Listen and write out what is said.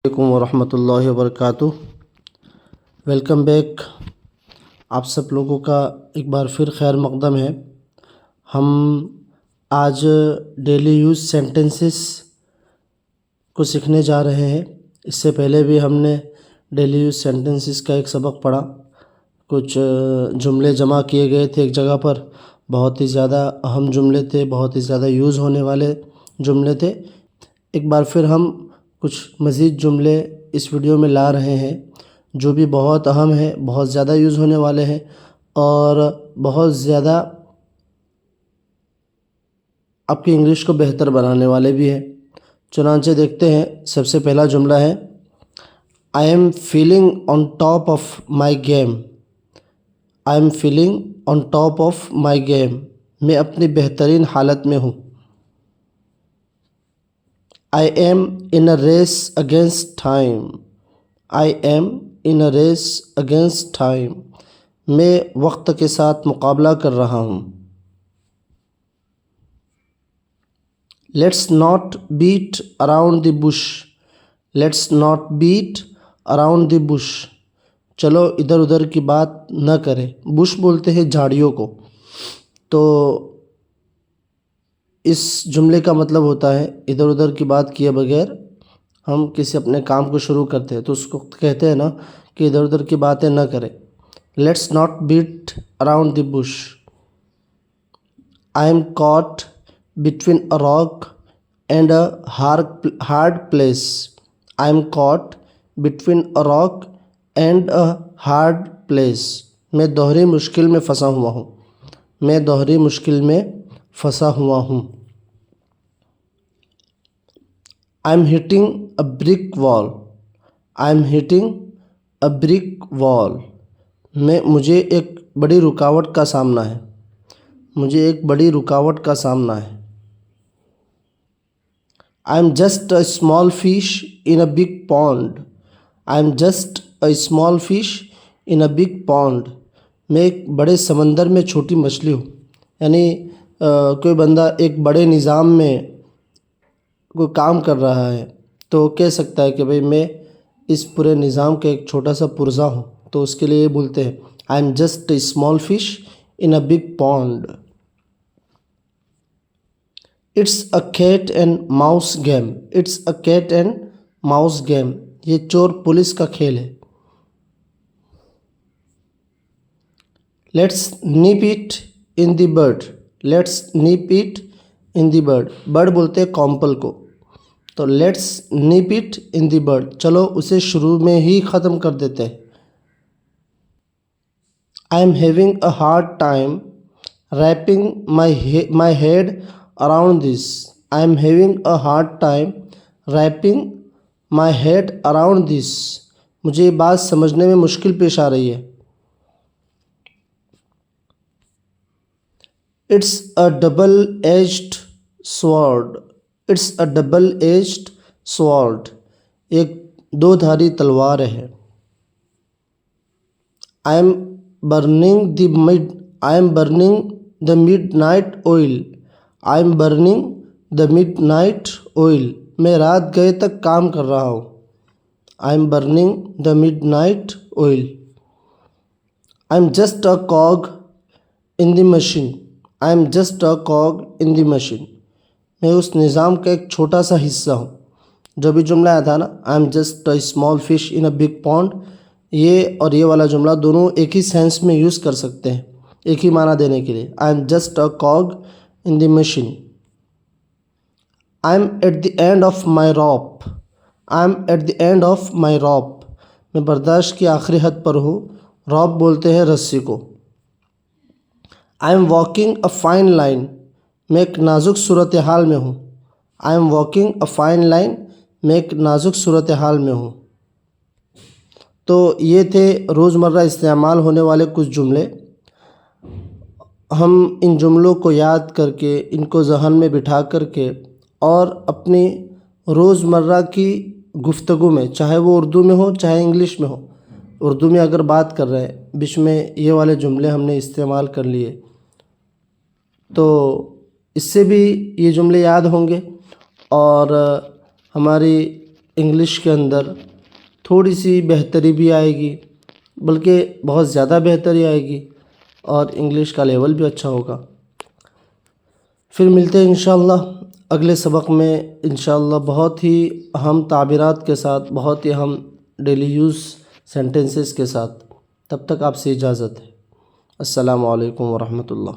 अस्सलाम वरहमतुल्लाहि वबरकातुह। Welcome back. आप सब लोगों का एक बार फिर खैर मकदम है। हम आज डेली यूज़ सेंटेंसेस को सीखने जा रहे हैं। इससे पहले भी हमने डेली यूज़ सेंटेंसेस का एक सबक पढ़ा। कुछ जुमले जमा किए गए थे एक जगह पर। बहुत ही ज़्यादा अहम जुमले थे, बहुत ही ज़्यादा यूज़ होने वाले जुमले थे। एक बार फिर हम कुछ मज़ीद जुमले इस वीडियो में ला रहे हैं जो भी बहुत अहम है, बहुत ज़्यादा यूज़ होने वाले हैं और बहुत ज़्यादा आपकी इंग्लिश को बेहतर बनाने वाले भी हैं। चुनांचे देखते हैं। सबसे पहला जुमला है, I am feeling on top of my game. I am feeling on top of my game. मैं अपनी बेहतरीन हालत में हूँ। I am in a race against time. I am in a race against time. मैं वक्त के साथ मुकाबला कर रहा हूँ। Let's not beat around the bush. Let's not beat around the bush. चलो इधर उधर की बात न करें। बुश बोलते हैं झाड़ियों को। तो इस जुमले का मतलब होता है इधर उधर की बात किए बगैर हम किसी अपने काम को शुरू करते हैं तो उसको कहते हैं ना कि इधर उधर की बातें न करें। Let's not beat around the bush. I am caught between a rock and a hard place. I am caught between a rock and a hard place. मैं दोहरी मुश्किल में फंसा हुआ हूँ। मैं दोहरी मुश्किल में फंसा हुआ हूँ। I am hitting a brick wall. I am hitting a brick wall. मुझे एक बड़ी रुकावट का सामना है। मुझे एक बड़ी रुकावट का सामना है। आई am just a small fish in a big pond. I am just a small fish in a big pond. मैं एक बड़े समंदर में छोटी मछली हूँ। यानी कोई बंदा एक बड़े निज़ाम में कोई काम कर रहा है तो कह सकता है कि भाई मैं इस पूरे निज़ाम का एक छोटा सा पुर्जा हूँ। तो उसके लिए ये बोलते हैं I am just a small fish in a big pond. It's a cat and mouse game. It's a cat and mouse game. ये चोर पुलिस का खेल है। Let's nip it in the bird. Let's nip it in the bird. Bird बोलते हैं कॉम्पल को। तो let's nip it in the bird. चलो उसे शुरू में ही ख़त्म कर देते हैं। I am having a hard time wrapping my head around this. I am having a hard time wrapping my head around this. मुझे ये बात समझने में मुश्किल पेश आ रही है। It's a double edged sword. It's a double edged sword. एक दो धारी तलवार है। I am burning the mid. I am burning the mid night oil. I am burning the mid night oil. मैं रात गए तक काम कर रहा हूँ। I M burning the mid night oil. I am just a cog in the machine. I am just a cog in the machine. मैं उस निज़ाम का एक छोटा सा हिस्सा हूँ। जो भी जुमला आया था ना, आई am just a small fish in a big pond, ये और ये वाला जुमला दोनों एक ही सेंस में यूज़ कर सकते हैं, एक ही माना देने के लिए। I am just a cog in the machine. I am at the end of my rope. I am at the end of my rope. मैं बर्दाश्त की आखिरी हद पर हूँ। रॉप बोलते हैं रस्सी को। I am walking a fine line. मैं एक नाजुक सूरत हाल में हूँ। I am walking a fine line. मैं एक नाजुक सूरत हाल में हूँ। तो ये थे रोज़मर्रा इस्तेमाल होने वाले कुछ जुमले। हम इन जुमलों को याद करके, इनको ज़हन में बिठा करके और अपनी रोज़मर्रा की गुफ्तगू में, चाहे वो उर्दू में हो चाहे इंग्लिश में हो, उर्दू में अगर बात कर रहे हैं बीच में ये वाले जुमले हमने इस्तेमाल कर लिए तो इससे भी ये जुमले याद होंगे और हमारी इंग्लिश के अंदर थोड़ी सी बेहतरी भी आएगी, बल्कि बहुत ज़्यादा बेहतरी आएगी और इंग्लिश का लेवल भी अच्छा होगा। फिर मिलते हैं इंशाअल्लाह अगले सबक में, इंशाअल्लाह बहुत ही अहम ताबीरात के साथ, बहुत ही अहम डेली यूज़ सेंटेंसेस के साथ। तब तक आपसे इजाज़त है। अस्सलामु अलैकुम वरहमतुल्लाह।